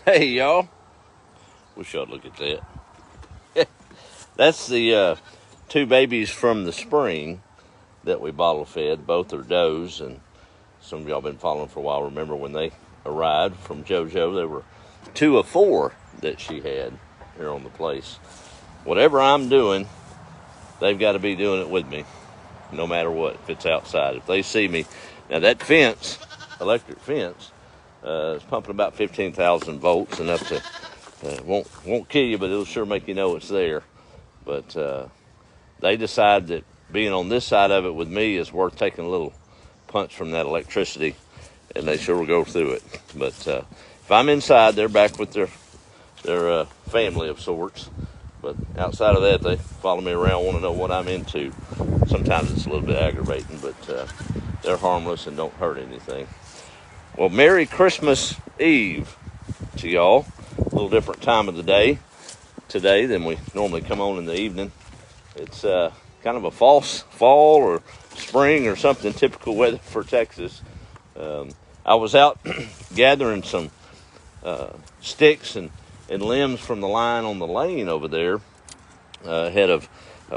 Hey y'all, wish y'all look at that. That's the two babies from the spring that we bottle fed. Both are does, and some of y'all been following for a while. Remember when they arrived from JoJo, there were 2 of 4 that she had here on the place. Whatever I'm doing, they've got to be doing it with me, no matter what. If it's outside, if they see me, now that fence, electric fence, it's pumping about 15,000 volts, enough to won't kill you, but it'll sure make you know it's there. But they decide that being on this side of it with me is worth taking a little punch from that electricity, and they sure will go through it. But if I'm inside, they're back with their family of sorts. But outside of that, they follow me around, want to know what I'm into. Sometimes it's a little bit aggravating, but they're harmless and don't hurt anything. Well, Merry Christmas Eve to y'all. A little different time of the day today than we normally come on in the evening. It's kind of a false fall or spring or something, typical weather for Texas. I was out gathering some sticks and limbs from the line on the lane over there ahead of,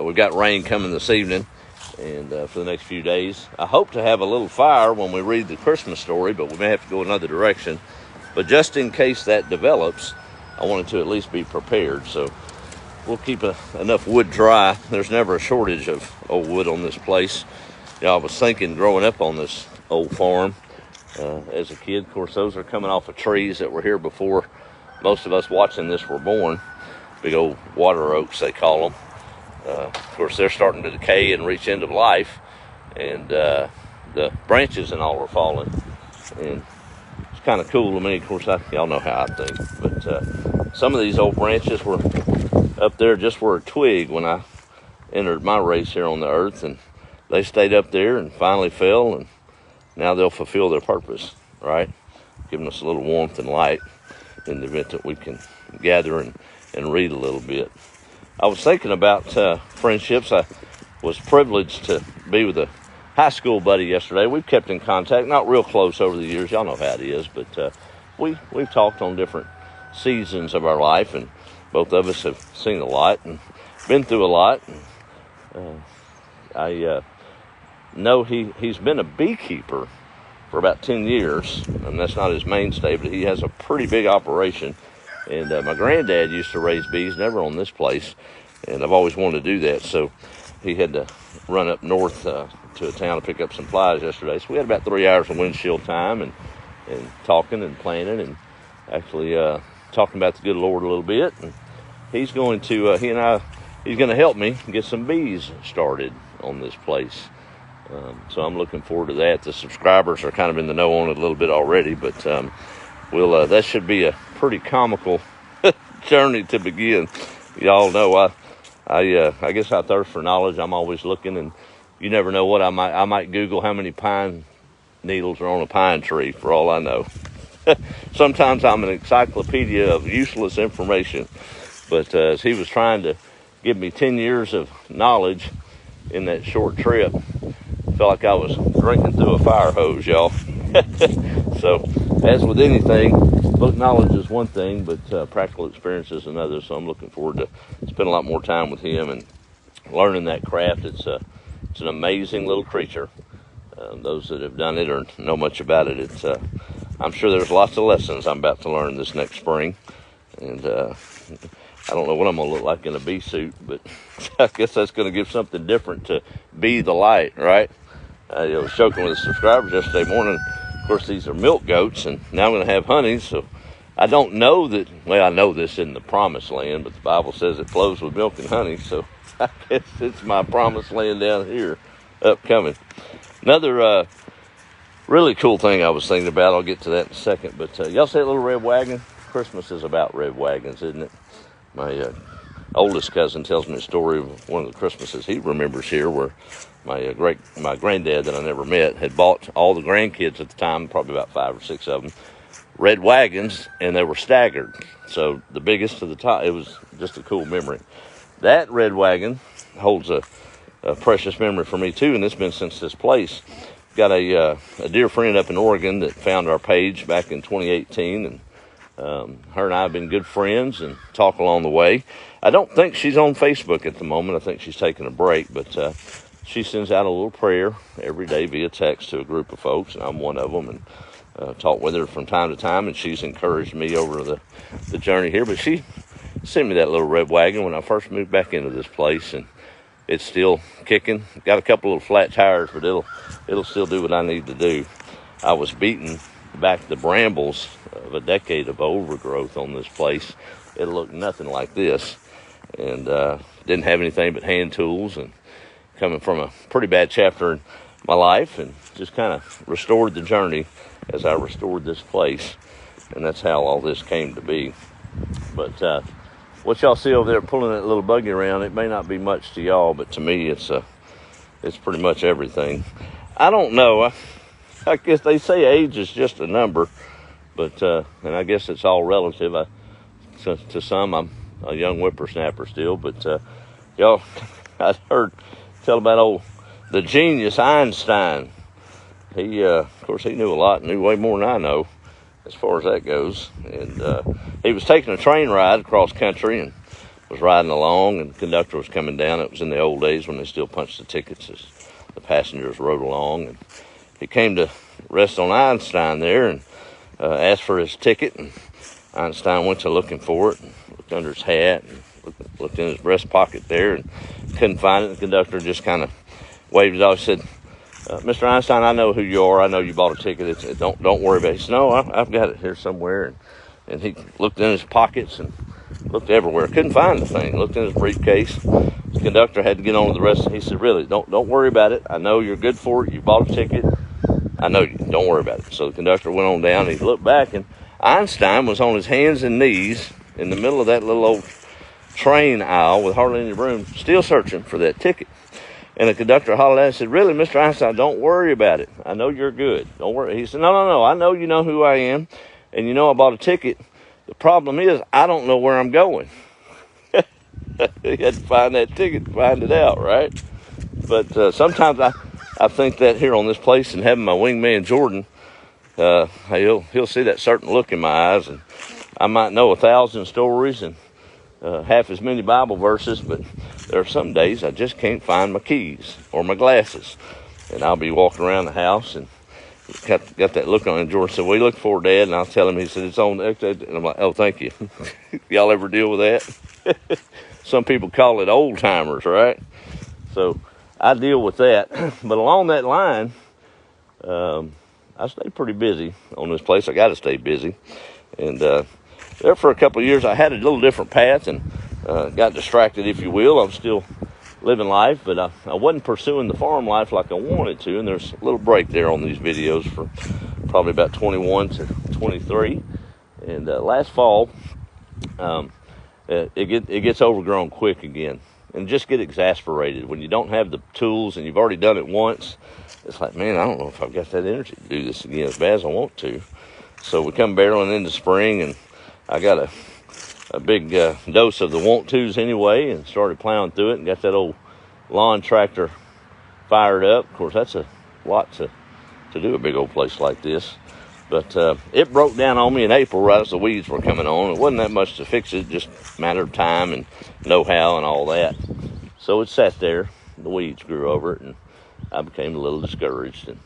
we've got rain coming this evening and for the next few days. I hope to have a little fire when we read the Christmas story, but we may have to go another direction. But just in case that develops, I wanted to at least be prepared. So we'll keep enough wood dry. There's never a shortage of old wood on this place. I was thinking growing up on this old farm as a kid, of course, those are coming off of trees that were here before most of us watching this were born. Big old water oaks, they call them. Of course, they're starting to decay and reach end of life, and the branches and all are falling. And it's kind of cool to me. Of course, y'all know how I think. But some of these old branches were up there just were a twig when I entered my race here on the earth, and they stayed up there and finally fell, and now they'll fulfill their purpose, right? Giving us a little warmth and light in the event that we can gather and read a little bit. I was thinking about friendships. I was privileged to be with a high school buddy yesterday. We've kept in contact, not real close over the years. Y'all know how it is, but we've talked on different seasons of our life, and both of us have seen a lot and been through a lot. And, I know he's been a beekeeper for about 10 years, and that's not his mainstay, but he has a pretty big operation. And my granddad used to raise bees, never on this place, and I've always wanted to do that. So he had to run up north to a town to pick up some flies yesterday. So we had about 3 hours of windshield time and talking and planning and actually talking about the good Lord a little bit. And he's going to he's going to help me get some bees started on this place. So I'm looking forward to that. The subscribers are kind of in the know on it a little bit already, but that should be a pretty comical journey to begin. Y'all know I guess I thirst for knowledge. I'm always looking, and you never know what I might Google how many pine needles are on a pine tree for all I know. Sometimes I'm an encyclopedia of useless information, but as he was trying to give me 10 years of knowledge in that short trip, I felt like I was drinking through a fire hose, y'all. So, as with anything, book knowledge is one thing, but practical experience is another. So I'm looking forward to spend a lot more time with him and learning that craft. It's an amazing little creature. Those that have done it or know much about it, I'm sure there's lots of lessons I'm about to learn this next spring. And I don't know what I'm going to look like in a bee suit, but I guess that's going to give something different to be the light, right? I was joking with the subscribers yesterday morning. Of course, these are milk goats, and now I'm going to have honey, so I don't know that, well, I know this in the promised land, but the Bible says it flows with milk and honey, so I guess it's my promised land down here upcoming. Another really cool thing I was thinking about, I'll get to that in a second, but y'all say a little red wagon? Christmas is about red wagons, isn't it? My oldest cousin tells me a story of one of the Christmases he remembers here where my granddad that I never met had bought all the grandkids at the time, probably about 5 or 6 of them, red wagons, and they were staggered. So the biggest to the top, it was just a cool memory. That red wagon holds a precious memory for me too, and it's been since this place. Got a dear friend up in Oregon that found our page back in 2018 and Her and I have been good friends and talk along the way. I don't think she's on Facebook at the moment. I think she's taking a break, but she sends out a little prayer every day via text to a group of folks, and I'm one of them, and talk with her from time to time, and she's encouraged me over the journey here. But she sent me that little red wagon when I first moved back into this place, and it's still kicking. Got a couple of flat tires, but it'll still do what I need to do. I was beating back the brambles of a decade of overgrowth on this place. It looked nothing like this, and didn't have anything but hand tools, and coming from a pretty bad chapter in my life, and just kind of restored the journey as I restored this place, and that's how all this came to be. But what y'all see over there pulling that little buggy around, it may not be much to y'all, but to me it's pretty much everything. I don't know. I guess they say age is just a number, but and I guess it's all relative. To some, I'm a young whippersnapper still, but y'all, I heard tell about the genius Einstein. He, of course, he knew a lot, knew way more than I know as far as that goes. And he was taking a train ride across country and was riding along, and the conductor was coming down. It was in the old days when they still punched the tickets as the passengers rode along. And he came to rest on Einstein there and asked for his ticket. And Einstein went to looking for it and looked under his hat and looked in his breast pocket there and couldn't find it. The conductor just kind of waved it off. He said, Mr. Einstein, I know who you are. I know you bought a ticket. Don't worry about it. He said, no, I've got it here somewhere. And he looked in his pockets and looked everywhere. Couldn't find the thing. Looked in his briefcase. The conductor had to get on to the rest. He said, really, don't worry about it. I know you're good for it. You bought a ticket. I know you. Don't worry about it. So the conductor went on down. And he looked back, and Einstein was on his hands and knees in the middle of that little old train aisle with hardly any room, still searching for that ticket. And the conductor hollered at him and said, really, Mr. Einstein, don't worry about it. I know you're good. Don't worry. He said, no. I know you know who I am, and you know I bought a ticket. The problem is I don't know where I'm going. He had to find that ticket to find it out, right? But sometimes I think that here on this place, and having my wingman Jordan, he'll see that certain look in my eyes, and I might know 1,000 stories and half as many Bible verses, but there are some days I just can't find my keys or my glasses, and I'll be walking around the house and got that look on him. George said, "We look for it, Dad," and I'll tell him. He said, "It's on," and I'm like, "Oh, thank you." Y'all ever deal with that? Some people call it old timers, right? So I deal with that, but along that line, I stay pretty busy on this place. I got to stay busy, and there for a couple of years I had a little different path and got distracted, if you will. I'm still living life, but I wasn't pursuing the farm life like I wanted to, and there's a little break there on these videos for probably about 21 to 23. And last fall, it gets overgrown quick again, and just get exasperated when you don't have the tools and you've already done it once. It's like, man, I don't know if I've got that energy to do this again as bad as I want to. So we come barreling into spring, and I got a big dose of the want tos anyway, and started plowing through it and got that old lawn tractor fired up. Of course, that's a lot to do a big old place like this. But it broke down on me in April right as the weeds were coming on. It wasn't that much to fix it, just a matter of time and know-how and all that. So it sat there. The weeds grew over it, and I became a little discouraged. And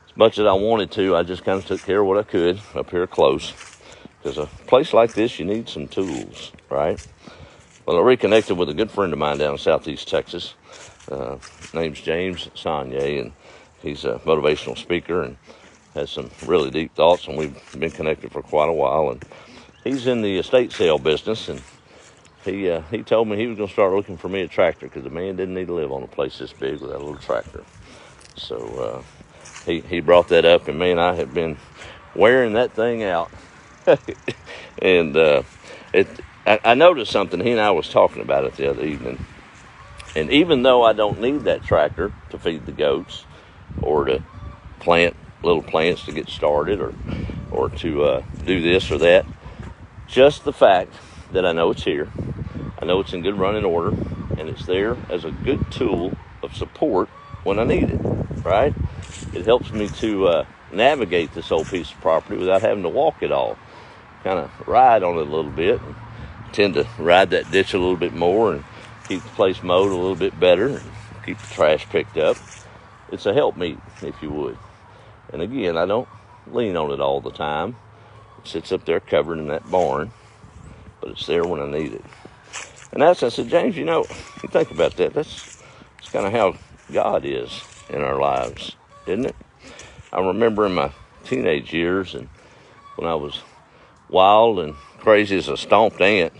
as much as I wanted to, I just kind of took care of what I could up here close. Because a place like this, you need some tools, right? Well, I reconnected with a good friend of mine down in southeast Texas. Name's James Sonye, and he's a motivational speaker and has some really deep thoughts, and we've been connected for quite a while. And he's in the estate sale business, and he told me he was going to start looking for me a tractor because the man didn't need to live on a place this big with that little tractor. So he brought that up, and man, I have been wearing that thing out. And I noticed something. He and I was talking about it the other evening. And even though I don't need that tractor to feed the goats or to plant little plants to get started or to do this or that, just the fact that I know it's here, I know it's in good running order, and it's there as a good tool of support when I need it, right? It helps me to navigate this old piece of property without having to walk it all. kind of ride on it a little bit. And tend to ride that ditch a little bit more and keep the place mowed a little bit better and keep the trash picked up. It's a helpmeet, if you would. And again, I don't lean on it all the time. It sits up there covered in that barn, but it's there when I need it. And I said, James, you think about that. That's kind of how God is in our lives, isn't it? I remember in my teenage years and when I was wild and crazy as a stomped ant,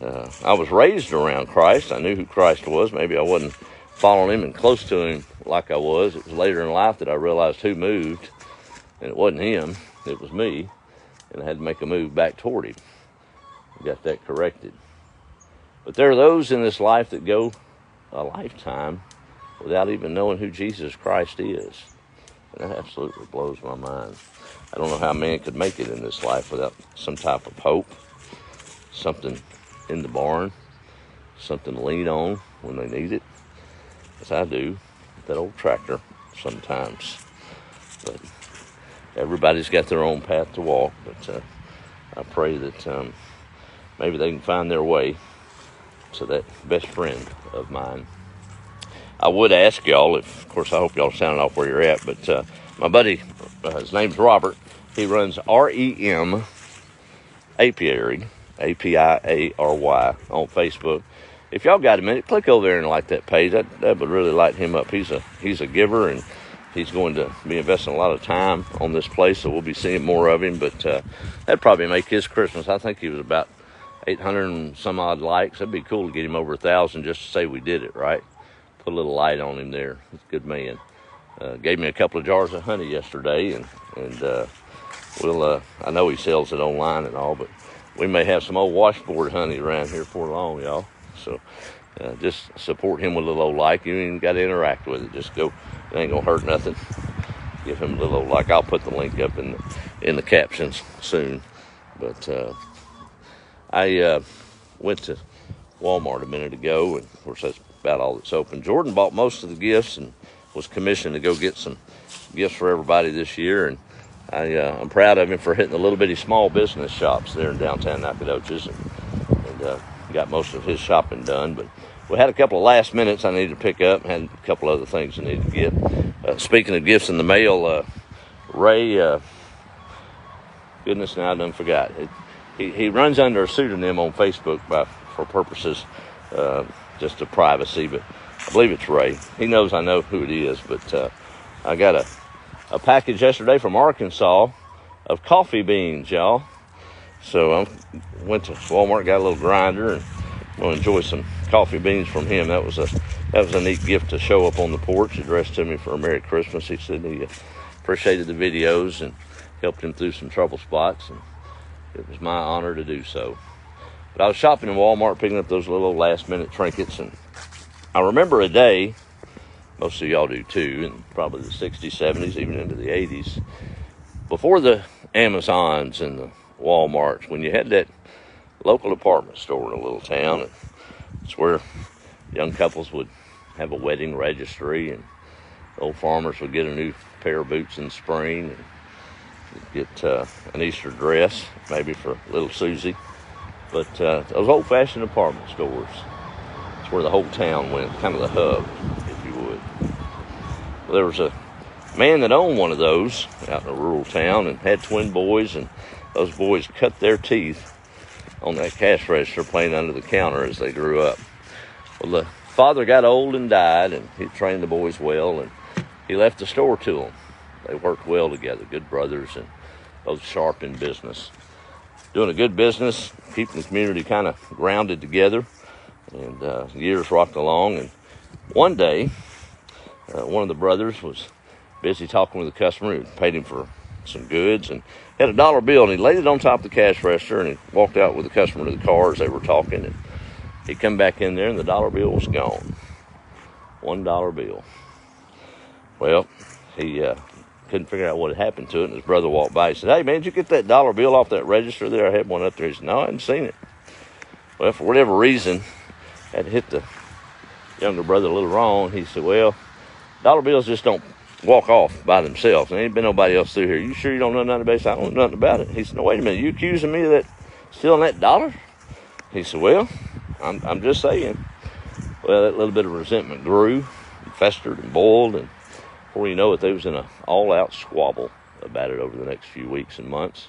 I was raised around Christ. I knew who Christ was. Maybe I wasn't following him and close to him like I was. It was later in life that I realized who moved, and it wasn't him, it was me, and I had to make a move back toward him. I got that corrected. But there are those in this life that go a lifetime without even knowing who Jesus Christ is. And that absolutely blows my mind. I don't know how a man could make it in this life without some type of hope, something in the barn, something to lean on when they need it, as I do with that old tractor sometimes. But everybody's got their own path to walk, but I pray that maybe they can find their way to that best friend of mine. I would ask y'all, of course, I hope y'all sounded off where you're at, but my buddy, his name's Robert, he runs REM Apiary, Apiary, on Facebook. If y'all got a minute, click over there and like that page. That would really light him up. He's a giver, and he's going to be investing a lot of time on this place, so we'll be seeing more of him. But that'd probably make his Christmas. I think he was about 800 and some odd likes. That'd be cool to get him over 1,000 just to say we did it, right? Put a little light on him there. He's a good man. Gave me a couple of jars of honey yesterday, and we'll. I know he sells it online and all, but we may have some old washboard honey around here for long, y'all. So just support him with a little old like. You ain't got to interact with it. Just go. It ain't gonna hurt nothing. Give him a little old like. I'll put the link up in the captions soon. But I went to Walmart a minute ago, and of course that's about all that's open. Jordan bought most of the gifts and was commissioned to go get some gifts for everybody this year, and I'm proud of him for hitting the little bitty small business shops there in downtown Nacogdoches, and got most of his shopping done. But we had a couple of last minutes I needed to pick up, and had a couple other things I needed to get. Speaking of gifts in the mail, Ray, goodness, now I done forgot. He runs under a pseudonym on Facebook for purposes just of privacy, but I believe it's Ray. He knows I know who it is, but I got a package yesterday from Arkansas of coffee beans, y'all. So I went to Walmart, got a little grinder, and I'm gonna enjoy some coffee beans from him. That was a neat gift to show up on the porch, addressed to me for a Merry Christmas. He said he appreciated the videos and helped him through some trouble spots, and it was my honor to do so. But I was shopping in Walmart, picking up those little last-minute trinkets, and I remember a day, most of y'all do too, in probably the 60s, 70s, even into the 80s, before the Amazons and the Walmarts, when you had that local department store in a little town, and it's where young couples would have a wedding registry, and old farmers would get a new pair of boots in spring, and get an Easter dress, maybe for little Susie. But those old-fashioned department stores, it's where the whole town went, kind of the hub, if you would. Well, there was a man that owned one of those out in a rural town and had twin boys, and those boys cut their teeth on that cash register playing under the counter as they grew up. Well, the father got old and died, and he trained the boys well, and he left the store to them. They worked well together, good brothers, and both sharp in business. Doing a good business, keeping the community kind of grounded together, and years rocked along. And one day, one of the brothers was busy talking with a customer who paid him for some goods, and had a $1 bill, and he laid it on top of the cash register, and he walked out with the customer to the car as they were talking, and he come back in there, and the $1 bill was gone. $1 bill. Well, he couldn't figure out what had happened to it, and his brother walked by. He said, "Hey, man, did you get that $1 bill off that register there? I had one up there." He said, "No, I hadn't seen it." Well, for whatever reason, had to hit the younger brother a little wrong. He said, "Well, $1 bills just don't walk off by themselves. There ain't been nobody else through here. You sure you don't know nothing about it? I said, I don't know nothing about it. He said, no, wait a minute. You accusing me of that stealing that dollar? He said, well, I'm just saying. Well, that little bit of resentment grew and festered and boiled, and before you know it, they was in an all-out squabble about it over the next few weeks and months.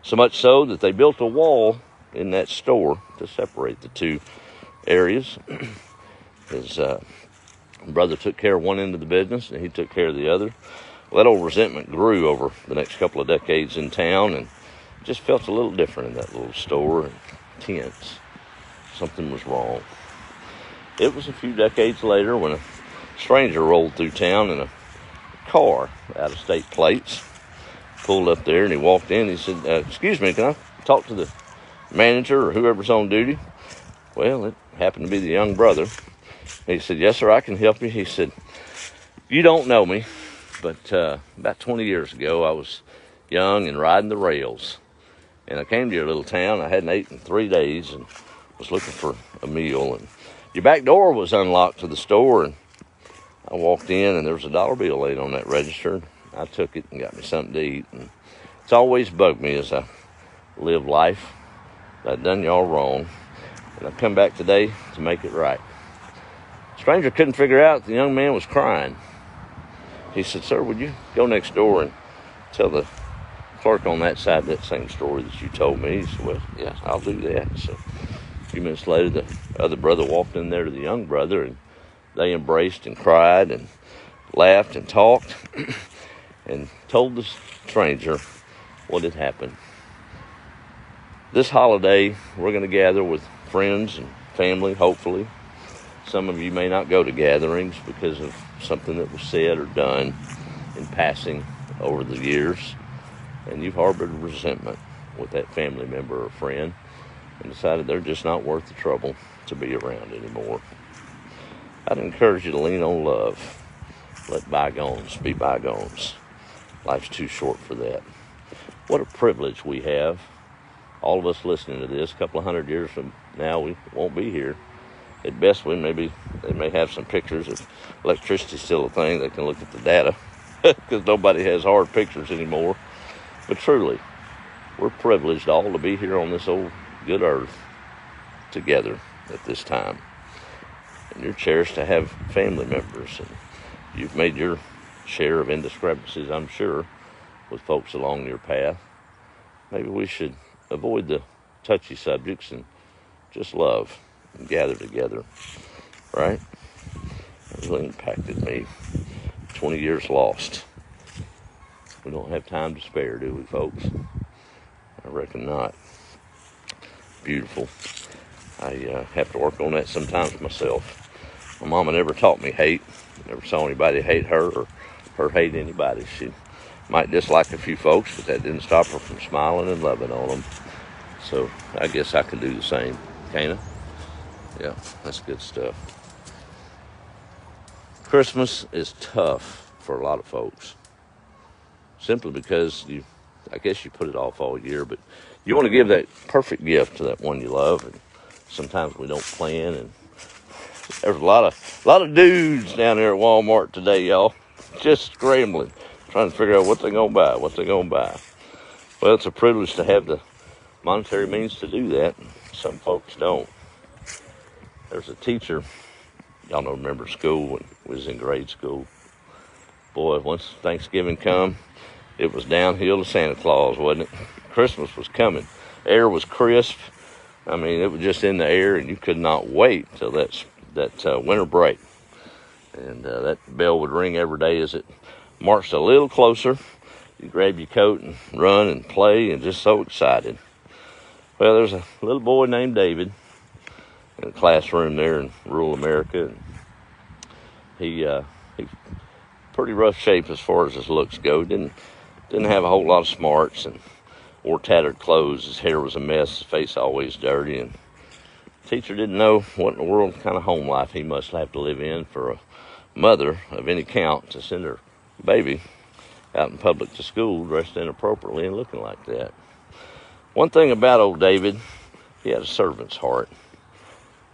So much so that they built a wall in that store to separate the two areas. His brother took care of one end of the business, and he took care of the other. Well, that old resentment grew over the next couple of decades in town, and just felt a little different in that little store, and tense. Something was wrong. It was a few decades later when a stranger rolled through town in a car, out-of-state plates, pulled up there, and he walked in. He said, excuse me, can I talk to the manager or whoever's on duty? Well, it happened to be the young brother. He said, yes, sir, I can help you. He said, you don't know me, but about 20 years ago, I was young and riding the rails. And I came to your little town. I hadn't eaten in 3 days and was looking for a meal. And your back door was unlocked to the store, and I walked in, and there was a dollar bill laid on that register. I took it and got me something to eat. And it's always bugged me as I live life. I've done y'all wrong, and I've come back today to make it right. Stranger couldn't figure out the young man was crying. He said, sir, would you go next door and tell the clerk on that side that same story that you told me? He said, well, yeah, I'll do that. So a few minutes later, the other brother walked in there to the young brother, and they embraced and cried and laughed and talked and told the stranger what had happened. This holiday, we're going to gather with friends and family, hopefully. Some of you may not go to gatherings because of something that was said or done in passing over the years, and you've harbored resentment with that family member or friend and decided they're just not worth the trouble to be around anymore. I'd encourage you to lean on love. Let bygones be bygones. Life's too short for that. What a privilege we have. All of us listening to this, a couple of 100 years from now, we won't be here. At best, they may have some pictures. If electricity's still a thing, they can look at the data because nobody has hard pictures anymore. But truly, we're privileged all to be here on this old good earth together at this time. And you're cherished to have family members, and you've made your share of indiscrepancies, I'm sure, with folks along your path. Maybe we should avoid the touchy subjects and just love and gather together, right? That really impacted me. 20 years lost. We don't have time to spare, do we, folks? I reckon not. Beautiful. I have to work on that sometimes myself. My mama never taught me hate. Never saw anybody hate her or her hate anybody. She might dislike a few folks, but that didn't stop her from smiling and loving on them. So I guess I could do the same, can't I? Yeah, that's good stuff. Christmas is tough for a lot of folks, simply because I guess you put it off all year, but you want to give that perfect gift to that one you love, and sometimes we don't plan. And there's a lot of dudes down there at Walmart today, y'all, just scrambling, trying to figure out what they're gonna buy. Well, it's a privilege to have the monetary means to do that. Some folks don't. There's a teacher, y'all know, remember school when we was in grade school. Boy, once Thanksgiving come, it was downhill to Santa Claus, wasn't it? Christmas was coming. Air was crisp. I mean, it was just in the air, and you could not wait till that winter break. And that bell would ring every day as it marched a little closer. You grab your coat and run and play, and just so excited. Well, there's a little boy named David in a classroom there in rural America, and he's pretty rough shape as far as his looks go. Didn't have a whole lot of smarts, and wore tattered clothes. His hair was a mess, his face always dirty, and the teacher didn't know what in the world kind of home life he must have to live in for a mother of any count to send her baby out in public to school dressed inappropriately and looking like that. One thing about old David, he had a servant's heart.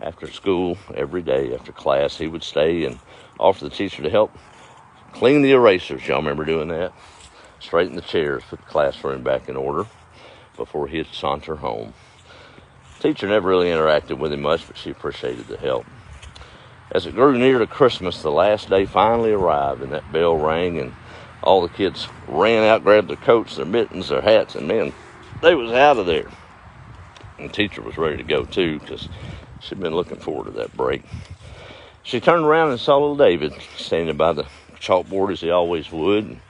After school, every day after class, he would stay and offer the teacher to help clean the erasers. Y'all remember doing that? Straighten the chairs, put the classroom back in order before he'd saunter home. Teacher never really interacted with him much, but she appreciated the help. As it grew near to Christmas, the last day finally arrived, and that bell rang, and all the kids ran out, grabbed their coats, their mittens, their hats, and man, they was out of there. And the teacher was ready to go too, because she'd been looking forward to that break. She turned around and saw little David standing by the chalkboard as he always would, and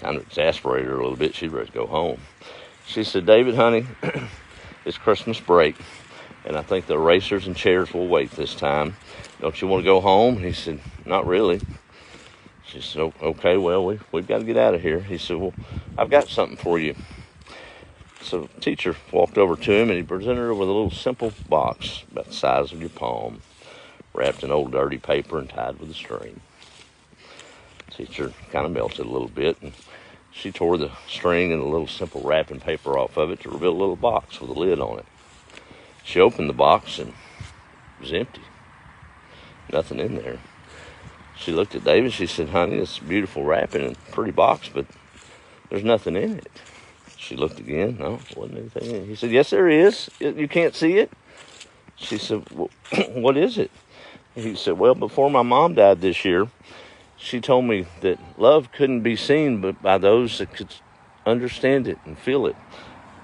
kind of exasperated her a little bit. She'd ready to go home. She said, "David, honey, it's Christmas break, and I think the erasers and chairs will wait this time. Don't you want to go home?" He said, "Not really." She said, "Okay, well, we've got to get out of here." He said, "Well, I've got something for you." So the teacher walked over to him, and he presented her with a little simple box about the size of your palm, wrapped in old dirty paper and tied with a string. The teacher kind of melted a little bit, and she tore the string and the little simple wrapping paper off of it to reveal a little box with a lid on it. She opened the box, and it was empty. Nothing in there. She looked at David. She said, "Honey, it's beautiful wrapping and pretty box, but there's nothing in it." She looked again. No, there wasn't anything in it. He said, "Yes, there is. You can't see it?" She said, "Well, what is it?" He said, "Well, before my mom died this year, she told me that love couldn't be seen but by those that could understand it and feel it.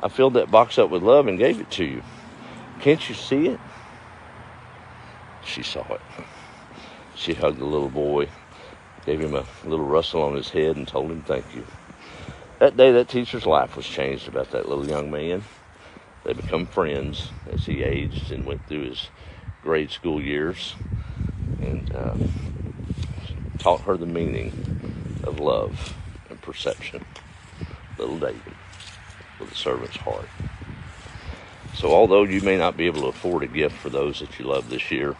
I filled that box up with love and gave it to you. Can't you see it?" She saw it. She hugged the little boy, gave him a little rustle on his head, and told him thank you. That day, that teacher's life was changed about that little young man. They become friends as he aged and went through his grade school years, and taught her the meaning of love and perception. Little David with a servant's heart. So although you may not be able to afford a gift for those that you love this year,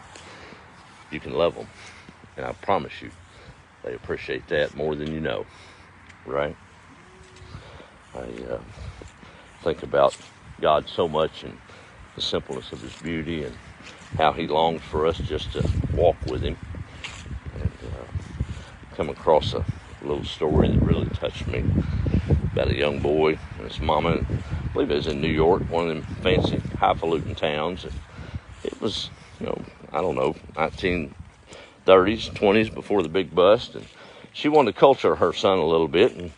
you can love them. And I promise you, they appreciate that more than you know, right? I think about God so much and the simpleness of his beauty and how he longs for us just to walk with him. And come across a little story that really touched me about a young boy and his mama. I believe it was in New York, one of them fancy highfalutin towns. And it was, 1930s, 20s before the big bust. And she wanted to culture her son a little bit and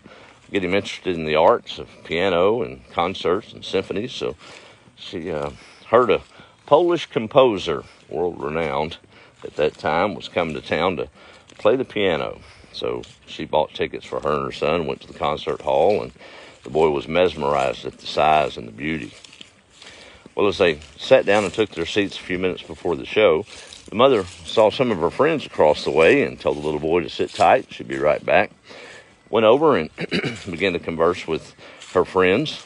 get him interested in the arts of piano and concerts and symphonies. So she heard a Polish composer, world-renowned at that time, was coming to town to play the piano. So she bought tickets for her and her son, went to the concert hall, and the boy was mesmerized at the size and the beauty. Well, as they sat down and took their seats a few minutes before the show, the mother saw some of her friends across the way and told the little boy to sit tight. She'd be right back. Went over and began to converse with her friends.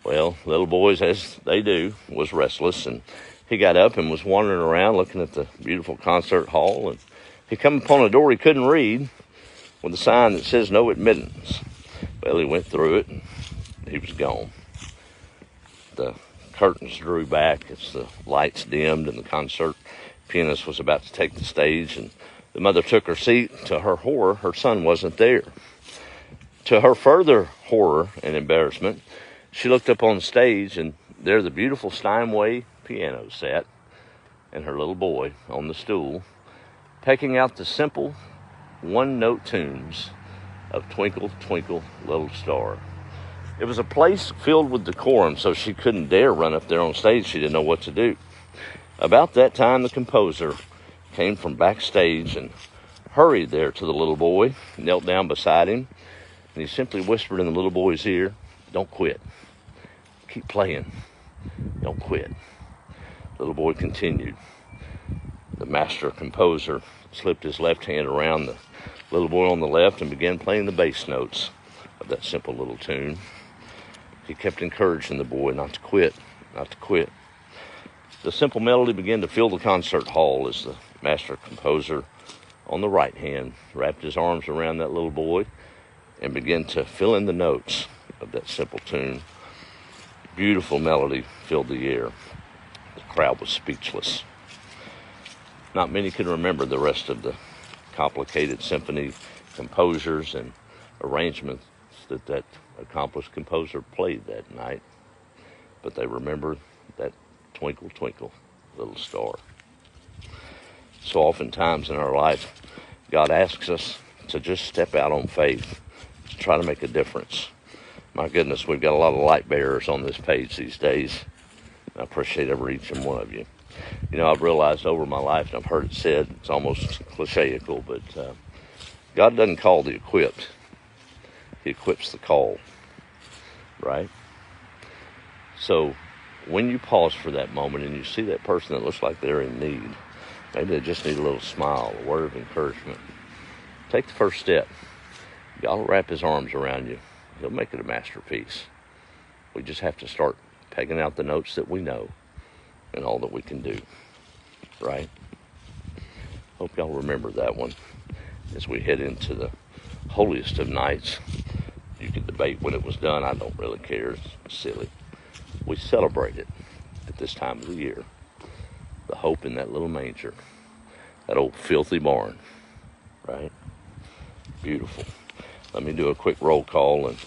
Well, little boys, as they do, was restless, and he got up and was wandering around looking at the beautiful concert hall, and he come upon a door he couldn't read with a sign that says no admittance. Well, he went through it, and he was gone. The curtains drew back as the lights dimmed, and the concert pianist was about to take the stage, and the mother took her seat. To her horror, her son wasn't there. To her further horror and embarrassment, she looked up on the stage, and there the beautiful Steinway piano sat, and her little boy on the stool, pecking out the simple one-note tunes of Twinkle, Twinkle, Little Star. It was a place filled with decorum, so she couldn't dare run up there on stage. She didn't know what to do. About that time, the composer came from backstage and hurried there to the little boy, knelt down beside him, and he simply whispered in the little boy's ear, "Don't quit. Keep playing. Don't quit." The little boy continued. The master composer slipped his left hand around the little boy on the left and began playing the bass notes of that simple little tune. He kept encouraging the boy not to quit, not to quit. The simple melody began to fill the concert hall as the master composer on the right hand wrapped his arms around that little boy and began to fill in the notes of that simple tune. Beautiful melody filled the air. The crowd was speechless. Not many could remember the rest of the complicated symphony composers and arrangements that accomplished composer played that night, but they remember that twinkle, twinkle, little star. So oftentimes in our life, God asks us to just step out on faith, to try to make a difference. My goodness, we've got a lot of light bearers on this page these days. I appreciate every each and one of you. You know, I've realized over my life, and I've heard it said, it's almost clichéical, but God doesn't call the equipped. He equips the called, right? So when you pause for that moment and you see that person that looks like they're in need, maybe they just need a little smile, a word of encouragement, take the first step. God will wrap his arms around you. He'll make it a masterpiece. We just have to start pegging out the notes that we know and all that we can do, right? Hope y'all remember that one as we head into the holiest of nights. You can debate when it was done. I don't really care. It's silly. We celebrate it at this time of the year. The hope in that little manger, that old filthy barn, right? Beautiful. Let me do a quick roll call, and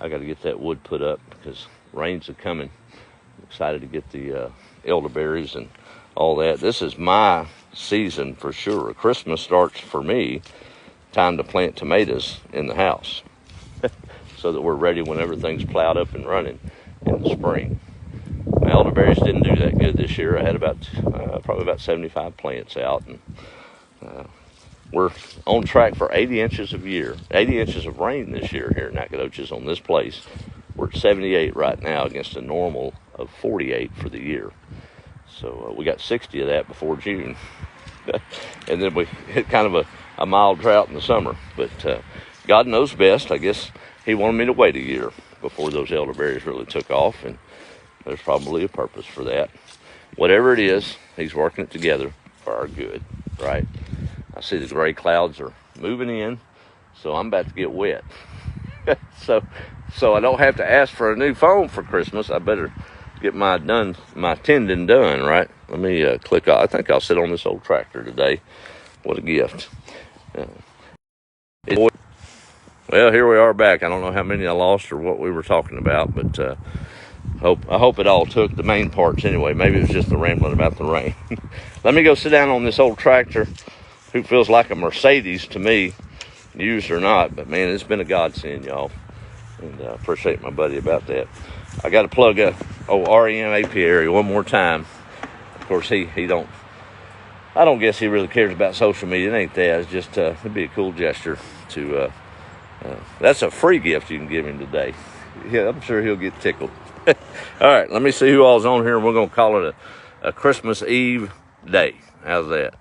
I got to get that wood put up because rains are coming. I'm excited to get the elderberries and all that. This is my season for sure. Christmas starts for me, time to plant tomatoes in the house so that we're ready when everything's plowed up and running in the spring. My elderberries didn't do that good this year. I had probably about 75 plants out, and we're on track for 80 inches of rain this year here in Nacogdoches on this place. We're at 78 right now against a normal of 48 for the year. So we got 60 of that before June. And then we hit kind of a mild drought in the summer. But God knows best. I guess he wanted me to wait a year before those elderberries really took off, and there's probably a purpose for that. Whatever it is, he's working it together for our good, right? I see the gray clouds are moving in, so I'm about to get wet. so I don't have to ask for a new phone for Christmas. I better get my tending done, right? Let me click on. I think I'll sit on this old tractor today. What a gift. Well, here we are back. I don't know how many I lost or what we were talking about, but I hope it all took the main parts anyway. Maybe it was just the rambling about the rain. Let me go sit down on this old tractor, who feels like a Mercedes to me, used or not. But man, it's been a godsend, y'all, and I appreciate my buddy about that. I got to plug REM Apiary one more time. Of course, I don't guess he really cares about social media. It ain't that. It's just it'd be a cool gesture to. That's a free gift you can give him today. Yeah, I'm sure he'll get tickled. All right, let me see who all's on here, and we're going to call it a Christmas Eve day. How's that?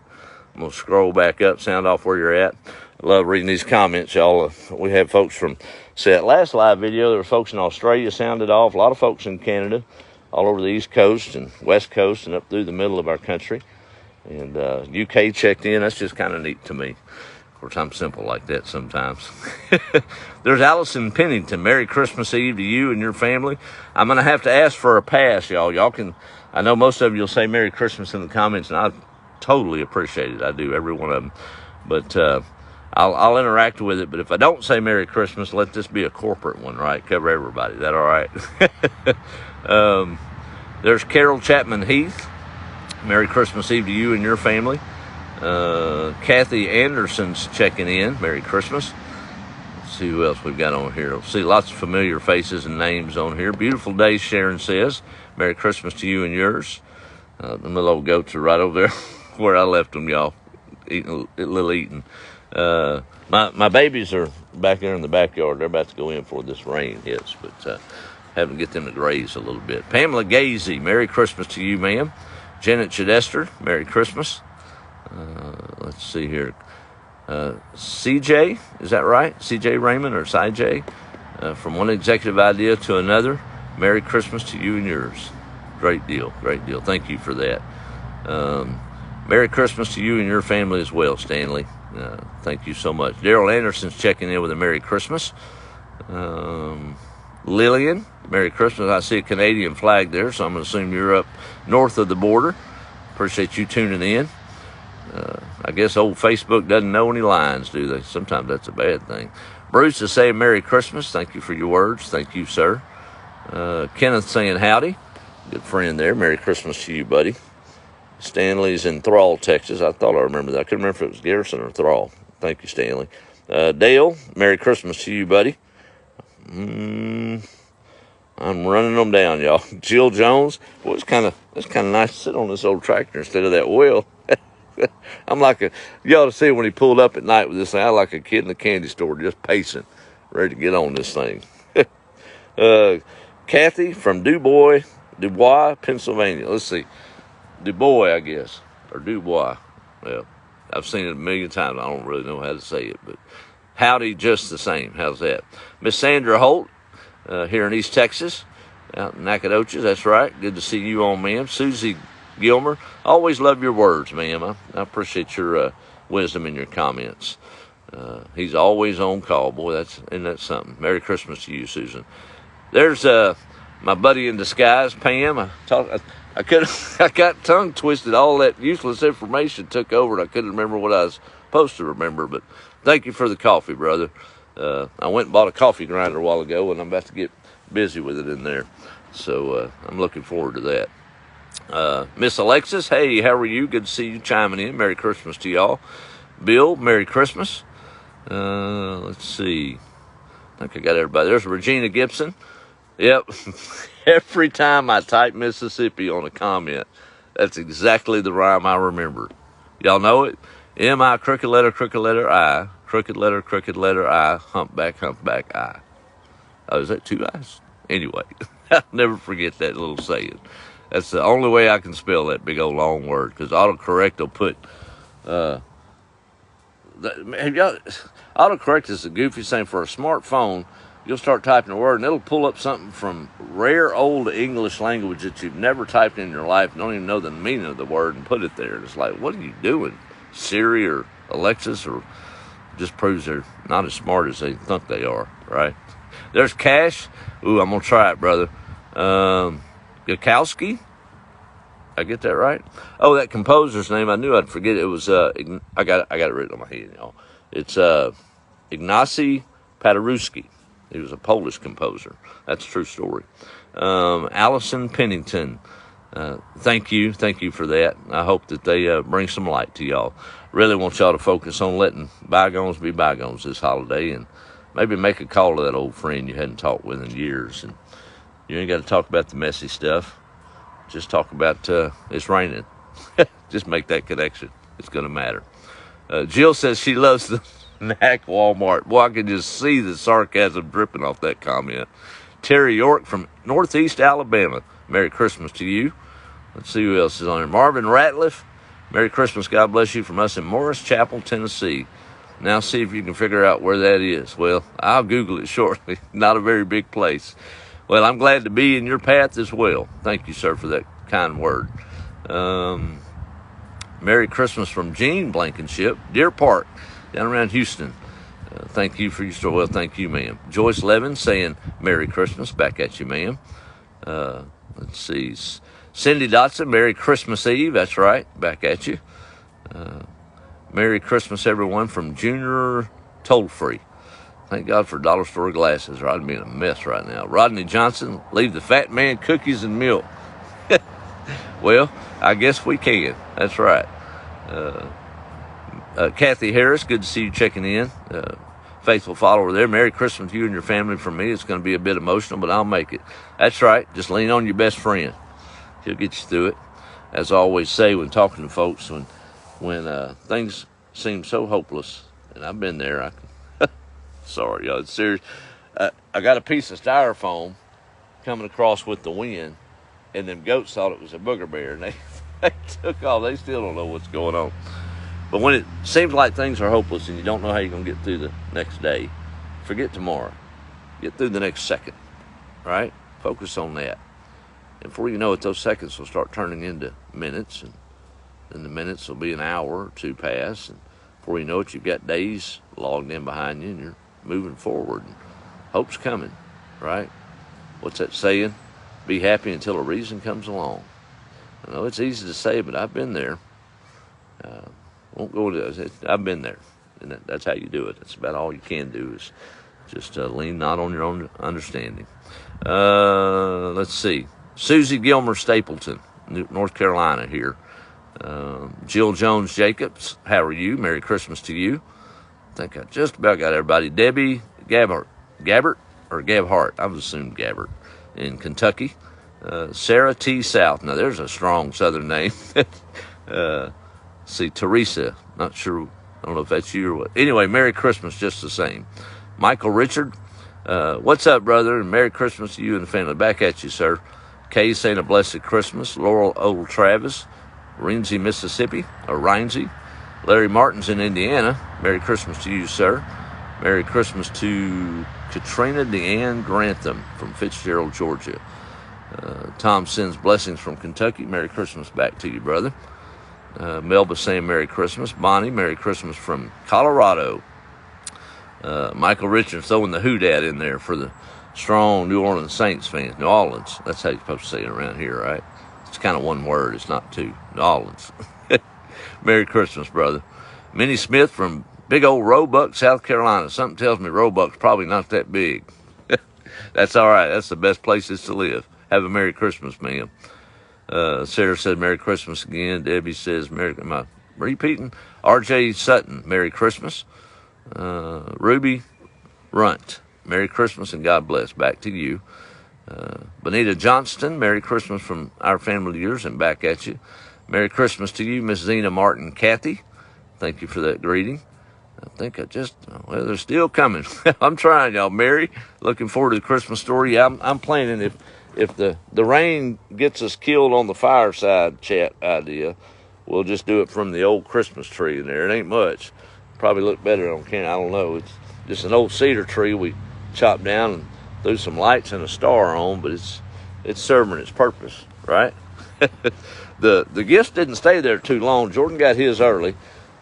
I'm going to scroll back up, sound off where you're at. I love reading these comments, y'all. We had folks from, that last live video, there were folks in Australia sounded off, a lot of folks in Canada, all over the East Coast and West Coast and up through the middle of our country. And UK checked in. That's just kind of neat to me. Of course, I'm simple like that sometimes. There's Allison Pennington. Merry Christmas Eve to you and your family. I'm going to have to ask for a pass, y'all. Y'all can, I know most of you will say Merry Christmas in the comments, and I totally appreciate it. I do, every one of them. But I'll interact with it. But if I don't say Merry Christmas, let this be a corporate one, right? Cover everybody. Is that all right? There's Carol Chapman Heath. Merry Christmas Eve to you and your family. Kathy Anderson's checking in. Merry Christmas. Let's see who else we've got on here. Let's see lots of familiar faces and names on here. Beautiful day, Sharon says. Merry Christmas to you and yours. The little old goats are right over there where I left them, y'all. Eating a little eating. My babies are back there in the backyard. They're about to go in before this rain hits, but having to get them to graze a little bit. Pamela Gazy, Merry Christmas to you, ma'am. Janet Chidester, Merry Christmas. Let's see here. CJ, is that right? CJ Raymond or CJ? From one executive idea to another. Merry Christmas to you and yours. Great deal, great deal. Thank you for that. Merry Christmas to you and your family as well, Stanley. Thank you so much. Daryl Anderson's checking in with a Merry Christmas. Lillian, Merry Christmas. I see a Canadian flag there, so I'm going to assume you're up north of the border. Appreciate you tuning in. I guess old Facebook doesn't know any lines, do they? Sometimes that's a bad thing. Bruce is saying Merry Christmas. Thank you for your words. Thank you, sir. Kenneth saying howdy. Good friend there. Merry Christmas to you, buddy. Stanley's in Thrall, Texas. I thought I remember that. I couldn't remember if it was Garrison or Thrall. Thank you, Stanley. Dale, Merry Christmas to you, buddy. I'm running them down, y'all. Jill Jones. Boy, it's kind of nice to sit on this old tractor instead of that wheel. I'm like you ought to see when he pulled up at night with this thing. I like a kid in the candy store just pacing, ready to get on this thing. Kathy from Dubois, Pennsylvania. Let's see. Dubois, I guess, or Dubois. Well, I've seen it a million times. I don't really know how to say it, but howdy just the same. How's that? Miss Sandra Holt here in East Texas, out in Nacogdoches. That's right. Good to see you on, ma'am. Susie Gilmer, always love your words, ma'am. I appreciate your wisdom in your comments. He's always on call. Boy, that's something. Merry Christmas to you, Susan. There's my buddy in disguise, Pam. I got tongue twisted. All that useless information took over, and I couldn't remember what I was supposed to remember. But thank you for the coffee, brother. I went and bought a coffee grinder a while ago, and I'm about to get busy with it in there. So I'm looking forward to that. Miss Alexis, hey, how are you? Good to see you chiming in. Merry Christmas to y'all. Bill, Merry Christmas. Let's see. I think I got everybody. There's Regina Gibson. Yep. Every time I type Mississippi on a comment, that's exactly the rhyme I remember. Y'all know it? M-I, crooked letter, I, crooked letter, I, humpback, I. Oh, is that two I's? Anyway, I'll never forget that little saying. That's the only way I can spell that big old long word, because autocorrect will put, autocorrect is the goofiest thing for a smartphone. You'll start typing a word, and it'll pull up something from rare old English language that you've never typed in your life, and don't even know the meaning of the word, and put it there. And it's like, what are you doing? Siri or Alexis, or just proves they're not as smart as they think they are, right? There's Cash. Ooh, I'm going to try it, brother. Gakowski? I get that right? Oh, that composer's name, I knew I'd forget it. It was, I got it written on my head, y'all. It's Ignacy Paderewski. He was a Polish composer. That's a true story. Allison Pennington, thank you for that. I hope that they bring some light to y'all. Really want y'all to focus on letting bygones be bygones this holiday, and maybe make a call to that old friend you hadn't talked with in years. And you ain't got to talk about the messy stuff. Just talk about it's raining. Just make that connection. It's going to matter. Jill says she loves the Knack Walmart. Boy, I can just see the sarcasm dripping off that comment. Terry York from Northeast Alabama. Merry Christmas to you. Let's see who else is on here. Marvin Ratliff. Merry Christmas. God bless you from us in Morris Chapel, Tennessee. Now see if you can figure out where that is. Well, I'll Google it shortly. Not a very big place. Well, I'm glad to be in your path as well. Thank you, sir, for that kind word. Merry Christmas from Gene Blankenship, Deer Park, down around Houston. Thank you for your story. Well, thank you, ma'am. Joyce Levin saying Merry Christmas. Back at you, ma'am. Let's see. Cindy Dotson, Merry Christmas Eve. That's right. Back at you. Merry Christmas, everyone, from Junior Toll-Free. Thank God for dollar store glasses, or I'd be in a mess right now. Rodney Johnson, leave the fat man cookies and milk. Well, I guess we can. That's right. Kathy Harris, good to see you checking in. Faithful follower there. Merry Christmas to you and your family from me. It's going to be a bit emotional, but I'll make it. That's right. Just lean on your best friend. He'll get you through it. As I always say when talking to folks, when things seem so hopeless, and I've been there, sorry, y'all, it's serious. I got a piece of styrofoam coming across with the wind, and them goats thought it was a booger bear, and they took off. They still don't know what's going on. But when it seems like things are hopeless and you don't know how you're going to get through the next day, forget tomorrow. Get through the next second, right? Focus on that. And before you know it, those seconds will start turning into minutes, and then the minutes will be an hour or two pass, and before you know it, you've got days logged in behind you, and you're moving forward, and hope's coming, right? What's that saying? Be happy until a reason comes along. I know it's easy to say, but I've been there. Won't go to it. I've been there, and that's how you do it. That's about all you can do is just lean not on your own understanding. Let's see. Susie Gilmer Stapleton, North Carolina here. Jill Jones Jacobs, how are you? Merry Christmas to you. I think I just about got everybody. Debbie Gabbert, or Gabhart, I would assume Gabbert, in Kentucky. Sarah T. South. Now, there's a strong southern name. See, Teresa, not sure, I don't know if that's you or what. Anyway, Merry Christmas just the same. Michael Richard, what's up, brother? And Merry Christmas to you and the family. Back at you, sir. Kay saying a blessed Christmas. Laurel Old Travis, Rinsey, Mississippi, or Rinsey. Larry Martin's in Indiana. Merry Christmas to you, sir. Merry Christmas to Katrina Deanne Grantham from Fitzgerald, Georgia. Tom sends blessings from Kentucky. Merry Christmas back to you, brother. Melba saying Merry Christmas. Bonnie, Merry Christmas from Colorado. Michael Richards throwing the who-dat in there for the strong New Orleans Saints fans. New Orleans. That's how you're supposed to say it around here, right? It's kind of one word. It's not two. New Orleans. Merry Christmas, brother. Minnie Smith from big old Roebuck, South Carolina. Something tells me Roebuck's probably not that big. That's all right. That's the best places to live. Have a Merry Christmas, ma'am. Sarah said Merry Christmas again. Debbie says Merry. Am I repeating? R.J. Sutton, Merry Christmas. Ruby Runt, Merry Christmas and God bless. Back to you. Bonita Johnston, Merry Christmas from our family to yours and back at you. Merry Christmas to you, Miss Zena Martin Kathy. Thank you for that greeting. I think well, they're still coming. I'm trying, y'all. Mary, looking forward to the Christmas story. Yeah, I'm planning if the rain gets us killed on the fireside chat idea, we'll just do it from the old Christmas tree in there. It ain't much. Probably look better on camera. I don't know. It's just an old cedar tree we chopped down and threw some lights and a star on, but it's serving its purpose, right? The gifts didn't stay there too long. Jordan got his early.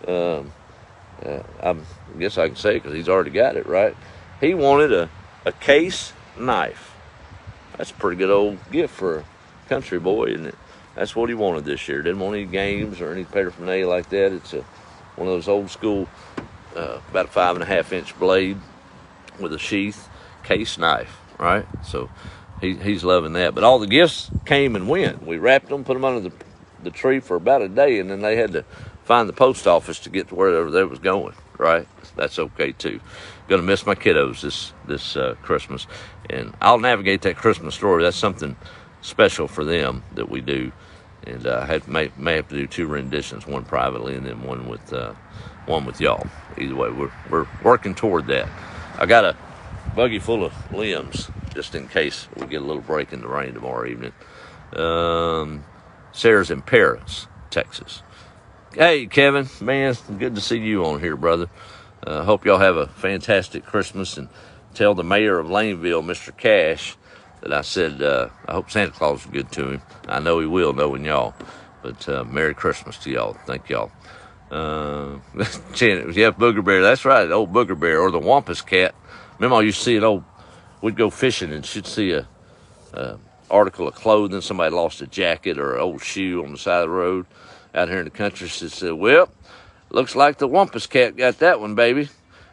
I guess I can say it because he's already got it, right? He wanted a case knife. That's a pretty good old gift for a country boy, isn't it? That's what he wanted this year. Didn't want any games or any paraphernalia like that. It's one of those old school, about a 5.5-inch blade with a sheath case knife, right? So he's loving that. But all the gifts came and went. We wrapped them, put them under the tree for about a day, and then they had to find the post office to get to wherever they was going, right? That's okay too. Gonna miss my kiddos this Christmas, and I'll navigate that Christmas story. That's something special for them that we do, and I may have to do 2 renditions, one privately and then one with y'all. Either way, we're working toward that. I got a buggy full of limbs just in case we get a little break in the rain tomorrow evening. Sarah's in Paris, Texas. Hey, Kevin, man, good to see you on here, brother. Hope y'all have a fantastic Christmas, and tell the mayor of Laneville, Mr. Cash, that I said I hope Santa Claus is good to him. I know he will, knowing y'all. But Merry Christmas to y'all. Thank y'all. Yeah, Booger Bear. That's right, old Booger Bear, or the Wampus Cat. Remember I used to see we'd go fishing and she'd see a article of clothing. Somebody lost a jacket or an old shoe on the side of the road out here in the country. She said, well, looks like the Wampus Cat got that one, baby.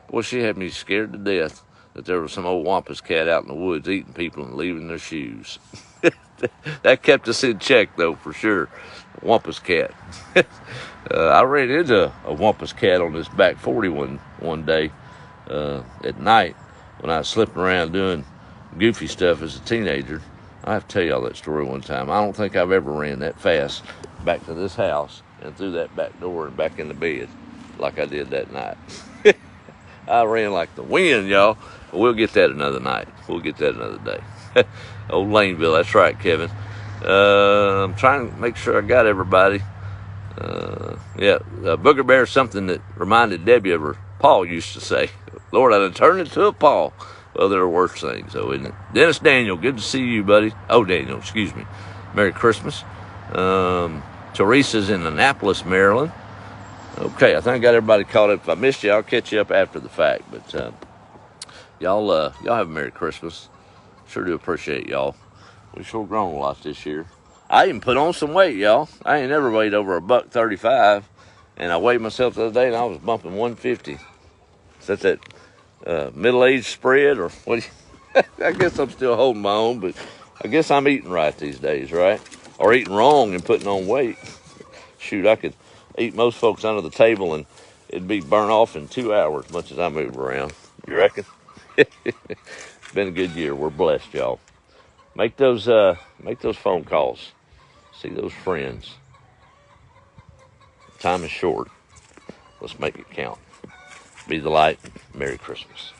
Boy, she had me scared to death that there was some old Wampus Cat out in the woods eating people and leaving their shoes. That kept us in check, though, for sure. Wampus Cat. I ran into a Wampus Cat on this back 40 one day at night when I was slipping around doing goofy stuff as a teenager. I have to tell y'all that story one time. I don't think I've ever ran that fast back to this house and through that back door and back in the bed like I did that night. I ran like the wind, y'all. We'll get that another night. We'll get that another day. Old Laneville, that's right, Kevin. I'm trying to make sure I got everybody. Booger Bear is something that reminded Debbie of her Paul used to say. Lord, I done turned into a Paul. Well, there are worse things, though, isn't it? Dennis Daniel, good to see you, buddy. Oh, Daniel, excuse me. Merry Christmas. Teresa's in Annapolis, Maryland. Okay, I think I got everybody caught up. If I missed you, I'll catch you up after the fact. But y'all have a Merry Christmas. Sure do appreciate y'all. We sure grown a lot this year. I even put on some weight, y'all. I ain't never weighed over $135. And I weighed myself the other day, and I was bumping 150. Is that middle-aged spread, or what? I guess I'm still holding my own, but I guess I'm eating right these days, right? Or eating wrong and putting on weight. Shoot, I could eat most folks under the table, and it'd be burnt off in 2 hours, much as I move around. You reckon? It's been a good year. We're blessed, y'all. Make those phone calls. See those friends. Time is short. Let's make it count. Be the light. Merry Christmas.